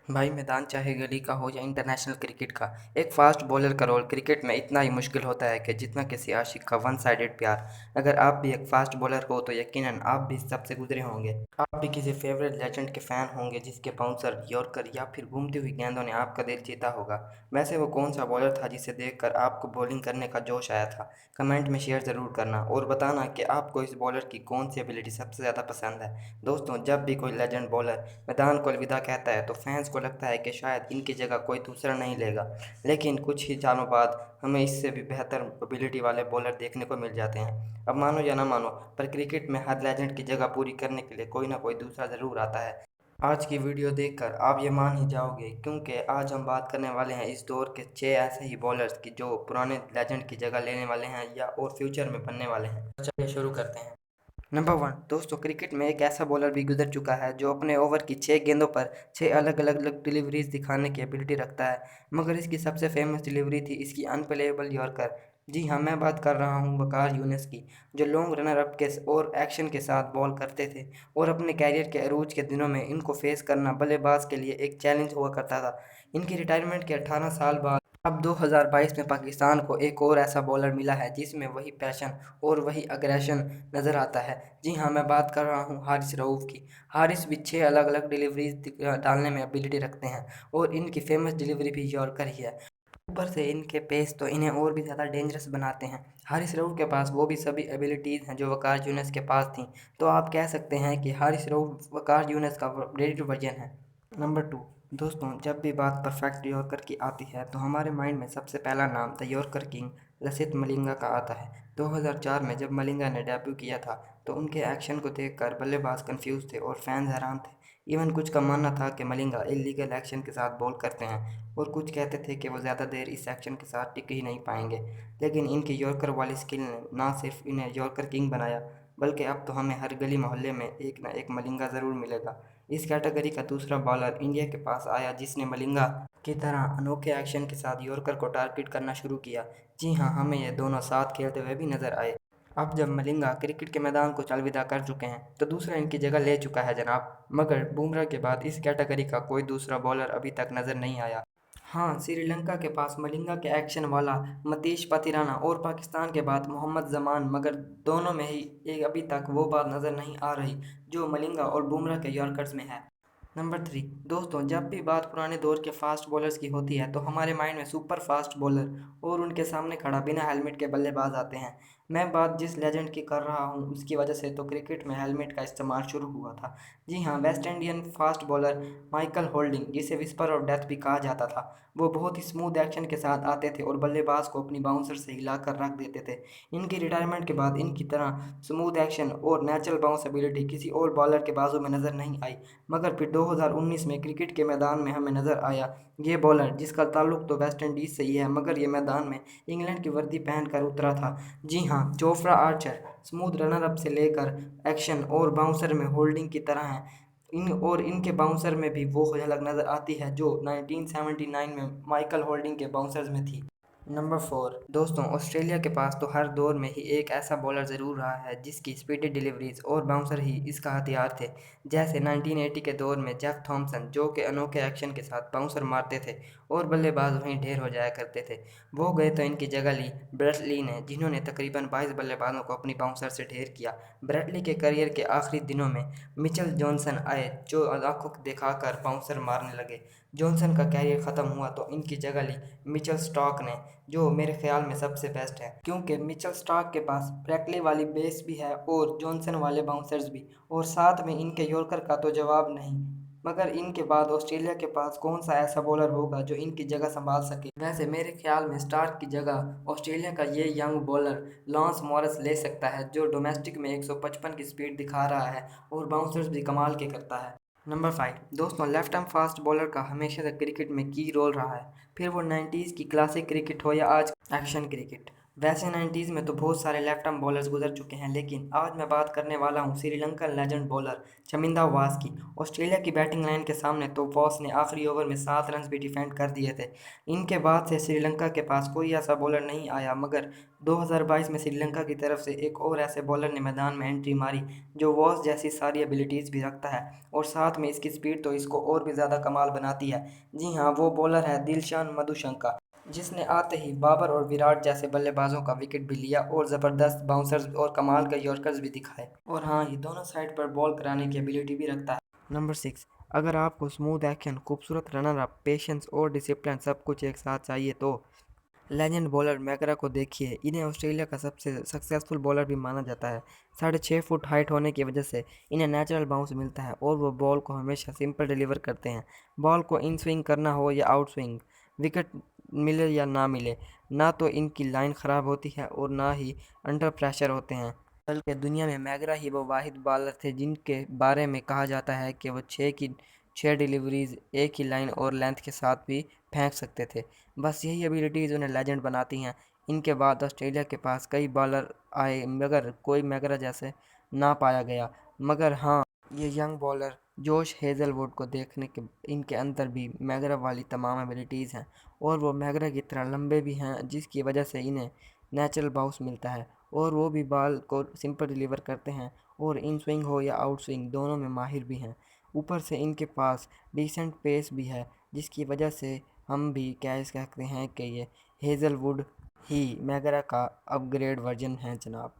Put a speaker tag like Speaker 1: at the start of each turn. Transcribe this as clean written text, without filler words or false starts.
Speaker 1: भाई मैदान चाहे गली का हो या इंटरनेशनल क्रिकेट का, एक फास्ट बॉलर का रोल क्रिकेट में इतना ही मुश्किल होता है कि जितना किसी आशिक का वन साइडेड प्यार। अगर आप भी एक फास्ट बॉलर हो तो यकीनन आप भी इस सबसे गुजरे होंगे। आप भी किसी फेवरेट लेजेंड के फैन होंगे जिसके बाउंसर, यॉर्कर या फिर घूमती हुई गेंदों ने आपका दिल जीता होगा। वैसे वो कौन सा बॉलर था जिसे देखकर आपको बॉलिंग करने का जोश आया था? कमेंट में शेयर ज़रूर करना और बताना कि आपको इस बॉलर की कौन सी एबिलिटी सबसे ज़्यादा पसंद है। दोस्तों, जब भी कोई लेजेंड बॉलर मैदान को अलविदा कहता है तो फैंस को लगता है कि शायद इनकी जगह कोई दूसरा नहीं लेगा, लेकिन कुछ ही सालों बाद हमें इससे भी बेहतर एबिलिटी वाले बॉलर देखने को मिल जाते हैं। अब मानो या ना मानो, पर क्रिकेट में हर लेजेंड की जगह पूरी करने के लिए कोई ना कोई दूसरा ज़रूर आता है। आज की वीडियो देखकर आप ये मान ही जाओगे, क्योंकि आज हम बात करने वाले हैं इस दौर के 6 ऐसे ही बॉलर्स की जो पुराने लेजेंड की जगह लेने वाले हैं या और फ्यूचर में बनने वाले हैं। तो चलिए शुरू करते हैं। नंबर वन, दोस्तों क्रिकेट में एक ऐसा बॉलर भी गुजर चुका है जो अपने ओवर की 6 गेंदों पर 6 अलग अलग डिलीवरीज दिखाने की एबिलिटी रखता है, मगर इसकी सबसे फेमस डिलीवरी थी इसकी अनप्लेएबल यॉर्कर। जी हाँ, मैं बात कर रहा हूँ वकार यूनिस की, जो लॉन्ग रनर अप के और एक्शन के साथ बॉल करते थे और अपने कैरियर के अरूज के दिनों में इनको फेस करना बल्लेबाज के लिए एक चैलेंज हुआ करता था। इनकी रिटायरमेंट के 18 साल बाद अब 2022 में पाकिस्तान को एक और ऐसा बॉलर मिला है जिसमें वही पैशन और वही अग्रेशन नज़र आता है। जी हाँ, मैं बात कर रहा हूँ हारिस रऊफ़ की। हारिस भी 6 अलग अलग डिलीवरीज डालने में एबिलिटी रखते हैं और इनकी फेमस डिलीवरी भी यॉर्कर ही है। ऊपर से इनके पेस तो इन्हें और भी ज़्यादा डेंजरस बनाते हैं। हारिस रऊफ़ के पास वो भी सभी एबिलिटीज़ हैं जो वकार यूनिस के पास थी, तो आप कह सकते हैं कि हारिस रऊफ़ वकार यूनिस का अपडेटेड वर्जन है। नंबर टू, दोस्तों जब भी बात परफेक्ट यॉर्कर की आती है तो हमारे माइंड में सबसे पहला नाम the yorker king Lasith Malinga का आता है। 2004 में जब मलिंगा ने डेब्यू किया था तो उनके एक्शन को देखकर बल्लेबाज कंफ्यूज थे और फैंस हैरान थे। इवन कुछ का मानना था कि मलिंगा इलीगल एक्शन के साथ बॉल करते हैं और कुछ कहते थे कि वो ज़्यादा देर इस एक्शन के साथ टिक ही नहीं पाएंगे। लेकिन इनकी यॉर्कर वाली स्किल ने ना सिर्फ इन्हें यॉर्कर किंग बनाया, बल्कि अब तो हमें हर गली मोहल्ले में एक ना एक मलिंगा ज़रूर मिलेगा। इस कैटेगरी का दूसरा बॉलर इंडिया के पास आया जिसने मलिंगा की तरह अनोखे एक्शन के साथ यॉर्कर को टारगेट करना शुरू किया। जी हाँ, हमें ये दोनों साथ खेलते हुए भी नजर आए। अब जब मलिंगा क्रिकेट के मैदान को अलविदा कर चुके हैं तो दूसरा इनकी जगह ले चुका है जनाब, मगर बुमराह के बाद इस कैटेगरी का कोई दूसरा बॉलर अभी तक नजर नहीं आया। हाँ, श्रीलंका के पास मलिंगा के एक्शन वाला मतीश पाथिराना और पाकिस्तान के बाद मोहम्मद जमान, मगर दोनों में ही एक अभी तक वो बात नज़र नहीं आ रही जो मलिंगा और बुमराह के यॉर्कर्स में है। नंबर थ्री, दोस्तों जब भी बात पुराने दौर के फास्ट बॉलर्स की होती है तो हमारे माइंड में सुपर फास्ट बॉलर और उनके सामने खड़ा बिना हेलमेट के बल्लेबाज आते हैं। मैं बात जिस लेजेंड की कर रहा हूँ उसकी वजह से तो क्रिकेट में हेलमेट का इस्तेमाल शुरू हुआ था। जी हाँ, West Indian fast bowler Michael holding, जिसे विस्पर ऑफ डेथ भी कहा जाता था, वो बहुत ही स्मूथ एक्शन के साथ आते थे और बल्लेबाज को अपनी बाउंसर से हिलाकर रख देते थे। इनकी रिटायरमेंट के बाद इनकी तरह स्मूथ एक्शन और नेचुरल बाउंस एबिलिटी किसी और बॉलर के बाजू में नज़र नहीं आई, मगर फिर 2019 में क्रिकेट के मैदान में हमें नज़र आया ये बॉलर, जिसका ताल्लुक तो वेस्ट इंडीज़ से ही है, मगर ये मैदान में इंग्लैंड की वर्दी पहनकर उतरा था। जी हाँ, Jofra Archer smooth runner up से लेकर एक्शन और बाउंसर में होल्डिंग की तरह हैं। इनके बाउंसर में भी वो झलक नज़र आती है जो 1979 में माइकल होल्डिंग के बाउंसर्स में थी। नंबर फोर, दोस्तों ऑस्ट्रेलिया के पास तो हर दौर में ही एक ऐसा बॉलर ज़रूर रहा है जिसकी स्पीडी डिलीवरीज और बाउंसर ही इसका हथियार थे। जैसे 1980 के दौर में जेफ थॉम्सन, जो कि अनोखे एक्शन के साथ बाउंसर मारते थे और बल्लेबाज वहीं ढेर हो जाया करते थे। वो गए तो इनकी जगह ली ब्रेट ली ने, जिन्होंने तकरीबन 22 बल्लेबाजों को अपनी बाउंसर से ढेर किया। ब्रेट ली के करियर के आखिरी दिनों में मिचेल जॉनसन आए जो आंखों दिखाकर बाउंसर मारने लगे। जॉनसन का कैरियर ख़त्म हुआ तो इनकी जगह ली मिचेल स्टॉक ने, जो मेरे ख्याल में सबसे बेस्ट है, क्योंकि मिचेल स्टार्क के पास ब्रैकली वाली बेस भी है और जॉनसन वाले बाउंसर्स भी, और साथ में इनके यॉर्कर का तो जवाब नहीं। मगर इनके बाद ऑस्ट्रेलिया के पास कौन सा ऐसा बॉलर होगा जो इनकी जगह संभाल सके? वैसे मेरे ख्याल में स्टार्क की जगह ऑस्ट्रेलिया का ये यंग बॉलर लॉन्स मॉरिस ले सकता है, जो डोमेस्टिक में 155 की स्पीड दिखा रहा है और बाउंसर्स भी कमाल के करता है। नंबर फाइव, दोस्तों लेफ्ट आर्म फास्ट बॉलर का हमेशा से क्रिकेट में की रोल रहा है, फिर वो 90s की क्लासिक क्रिकेट हो या आज एक्शन क्रिकेट। वैसे 90s में तो बहुत सारे लेफ्ट आर्म बॉलर्स गुजर चुके हैं, लेकिन आज मैं बात करने वाला हूं श्रीलंकन लेजेंड बॉलर चमिंदा वास की। ऑस्ट्रेलिया की बैटिंग लाइन के सामने तो वास ने आखिरी ओवर में 7 रन भी डिफेंड कर दिए थे। इनके बाद से श्रीलंका के पास कोई ऐसा बॉलर नहीं आया, मगर 2022 में श्रीलंका की तरफ से एक और ऐसे बॉलर ने मैदान में एंट्री मारी जो वास जैसी सारी एबिलिटीज़ भी रखता है, और साथ में इसकी स्पीड तो इसको और भी ज़्यादा कमाल बनाती है। जी हाँ, वो बॉलर है दिलशान मधुशंका, जिसने आते ही बाबर और विराट जैसे बल्लेबाजों का विकेट भी लिया और ज़बरदस्त बाउंसर्स और कमाल के यॉर्कर्स भी दिखाए। और हाँ, ये दोनों साइड पर बॉल कराने की एबिलिटी भी रखता है। नंबर 6, अगर आपको स्मूथ एक्शन, खूबसूरत रनर अप, पेशेंस और डिसिप्लिन सब कुछ एक साथ चाहिए तो लेजेंड बॉलर मैकरा को देखिए। इन्हें ऑस्ट्रेलिया का सबसे सक्सेसफुल बॉलर भी माना जाता है। 6.5 फुट हाइट होने की वजह से इन्हें नेचुरल बाउंस मिलता है और वो बॉल को हमेशा सिंपल डिलीवर करते हैं। बॉल को इन स्विंग करना हो या आउट स्विंग, विकेट मिले या ना मिले, ना तो इनकी लाइन ख़राब होती है और ना ही अंडर प्रेशर होते हैं। बल्कि दुनिया में मैकरा ही वो वाहिद बॉलर थे जिनके बारे में कहा जाता है कि वो 6 डिलीवरीज एक ही लाइन और लेंथ के साथ भी फेंक सकते थे। बस यही एबिलिटीज़ उन्हें लेजेंड बनाती हैं। इनके बाद ऑस्ट्रेलिया के पास कई बॉलर आए, मगर कोई मैकरा जैसे ना पाया गया। मगर हाँ, ये यंग बॉलर जोश हेज़लवुड को देखने के इनके अंदर भी मैकरा वाली तमाम एबिलिटीज़ हैं, और वो मैकरा की तरह लंबे भी हैं, जिसकी वजह से इन्हें नेचुरल बाउंस मिलता है और वो भी बॉल को सिंपल डिलीवर करते हैं और इन स्विंग हो या आउट स्विंग दोनों में माहिर भी हैं। ऊपर से इनके पास डिसेंट पेस भी है, जिसकी वजह से हम भी कह सकते हैं कि ये हेज़लवुड ही मैकरा का अपग्रेड वर्जन है जनाब।